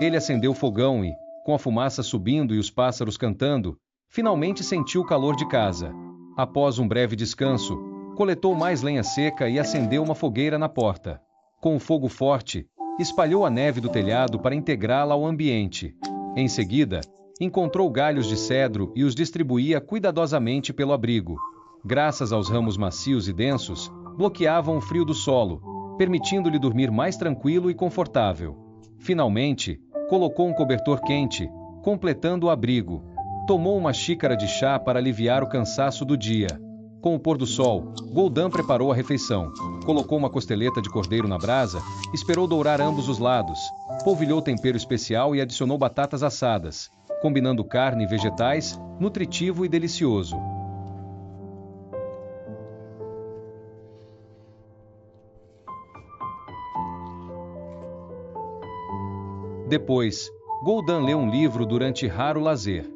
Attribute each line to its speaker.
Speaker 1: Ele acendeu o fogão e, com a fumaça subindo e os pássaros cantando, finalmente sentiu o calor de casa. Após um breve descanso, coletou mais lenha seca e acendeu uma fogueira na porta. Com o fogo forte, espalhou a neve do telhado para integrá-la ao ambiente. Em seguida, encontrou galhos de cedro e os distribuía cuidadosamente pelo abrigo. Graças aos ramos macios e densos, bloqueavam o frio do solo, permitindo-lhe dormir mais tranquilo e confortável. Finalmente, colocou um cobertor quente, completando o abrigo. Tomou uma xícara de chá para aliviar o cansaço do dia. Com o pôr do sol, Gul'dan preparou a refeição. Colocou uma costeleta de cordeiro na brasa, esperou dourar ambos os lados, polvilhou tempero especial e adicionou batatas assadas, combinando carne e vegetais, nutritivo e delicioso. Depois, Gul'dan leu um livro durante raro lazer.